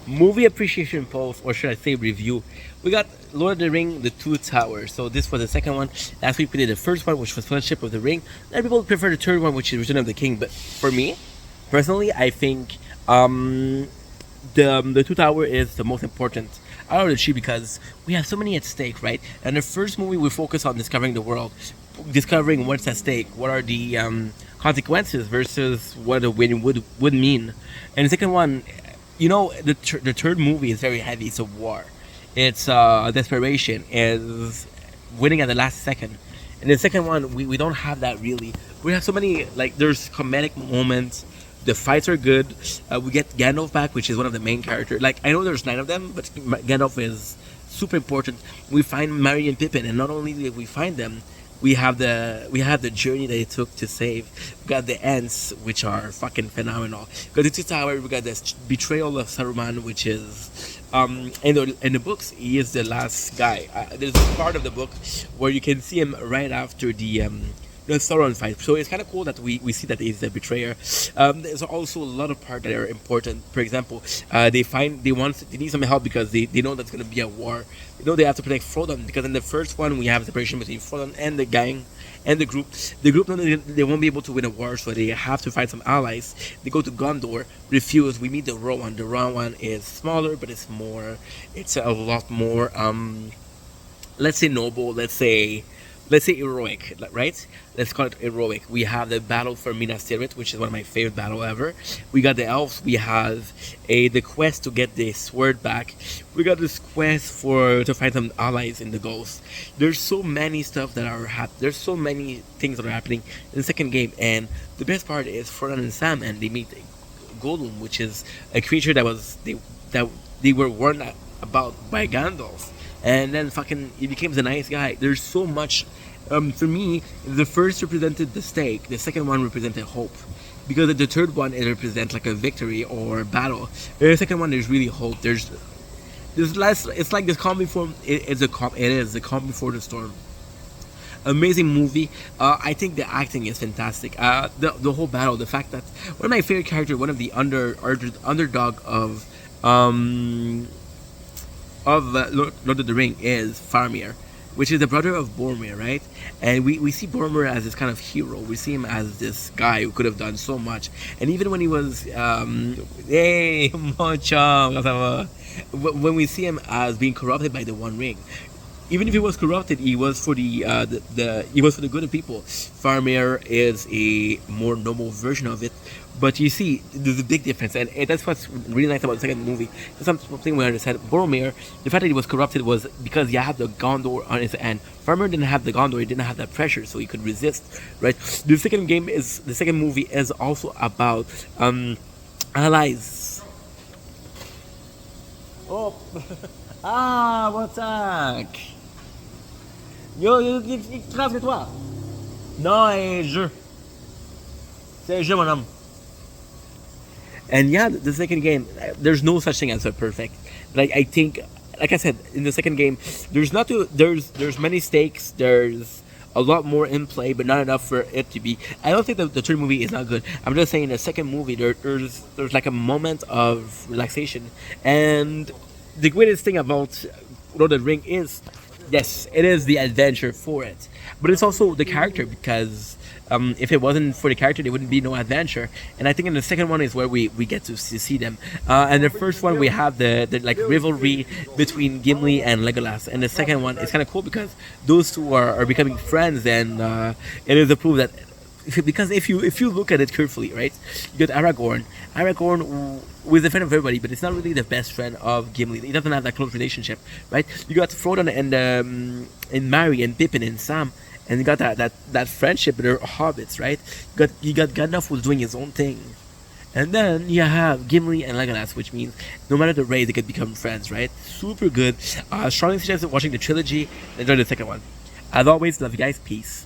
movie appreciation post, or should I say review. We got Lord of the Ring, The Two Towers. So this was the second one. Last week we did the first one, which was Fellowship of the Ring. And people prefer the third one, which is Return of the King. But for me, personally, I think the Two Tower is the most important out of the three because we have so many at stake, right? And the first movie we focus on discovering the world, discovering what's at stake, what are the consequences versus what a win would mean. And the second one, the third movie is very heavy. It's a war. It's desperation. Is winning at the last second. And the second one, we don't have that really. We have so many there's comedic moments. The fights are good. We get Gandalf back, which is one of the main characters. Like I know there's 9 of them, but Gandalf is super important. We find Merry and Pippin, and not only do we find them, we have the journey they took to save. We got the Ents, which are fucking phenomenal. We got the Two Tower. We got the betrayal of Saruman, which is in the books he is the last guy. There's a part of the book where you can see him right after the Sauron fight. So it's kind of cool that we see that he's the betrayer. There's also a lot of parts that are important. For example, they need some help because they know that's going to be a war. You know they have to protect Frodon because in the first one we have separation between Frodon and the gang and the group. The group know they won't be able to win a war, so they have to find some allies. They go to Gondor, refuse. We meet the Rohan. The Rohan is smaller, but it's a lot more let's say noble. Let's say heroic, right? Let's call it heroic. We have the battle for Minas Tirith, which is one of my favorite battle ever. We got the elves. We have the quest to get the sword back. We got this quest to find some allies in the ghosts. There's so many stuff that are There's so many things that are happening in the second game, and the best part is Frodo and Sam, and they meet Gollum, which is a creature that they were warned about by Gandalf. And then fucking he becomes a nice guy. There's so much. For me, the first represented the stake. The second one represented hope, because the third one it represents like a victory or battle. The second one there's really hope. There's less. It's like this calm before. It is the calm before the storm. Amazing movie. I think the acting is fantastic. The whole battle. The fact that one of my favorite characters, one of the underdog of Lord of the Ring is Faramir, which is the brother of Boromir, right? And we see Boromir as this kind of hero. We see him as this guy who could have done so much. And even when he was, hey, when we see him as being corrupted by the One Ring, even if he was corrupted, he was for he was for the good of people. Faramir is a more noble version of it. But you see, there's a big difference, and that's what's really nice about the second movie. That's something we understand. Boromir, the fact that he was corrupted was because he had the Gondor on his end. Faramir didn't have the Gondor; he didn't have that pressure, so he could resist. Right. The second movie is also about allies. Oh, what's up? Yo, que toi? Non, un jeu. C'est un jeu, mon homme. And yeah, the second game, there's no such thing as a perfect. Like I think, like I said, in the second game, there's many stakes. There's a lot more in play, but not enough for it to be. I don't think that the third movie is not good. I'm just saying the second movie, there's like a moment of relaxation. And the greatest thing about Lord of the Ring is, yes, it is the adventure for it, but it's also the character because. If it wasn't for the character, there wouldn't be no adventure. And I think in the second one is where we get to see them. And the first one we have the like rivalry between Gimli and Legolas. And the second one is kind of cool because those two are becoming friends, and it is a proof that because if you look at it carefully, right, you got Aragorn who is a friend of everybody, but it's not really the best friend of Gimli. He doesn't have that close relationship, right? You got Frodo and Merry and Pippin and Sam. And you got that friendship, they're hobbits, right? You got Gandalf who's doing his own thing. And then you have Gimli and Legolas, which means no matter the race, they could become friends, right? Super good. Strongly suggest watching the trilogy. Enjoy the second one. As always, love you guys. Peace.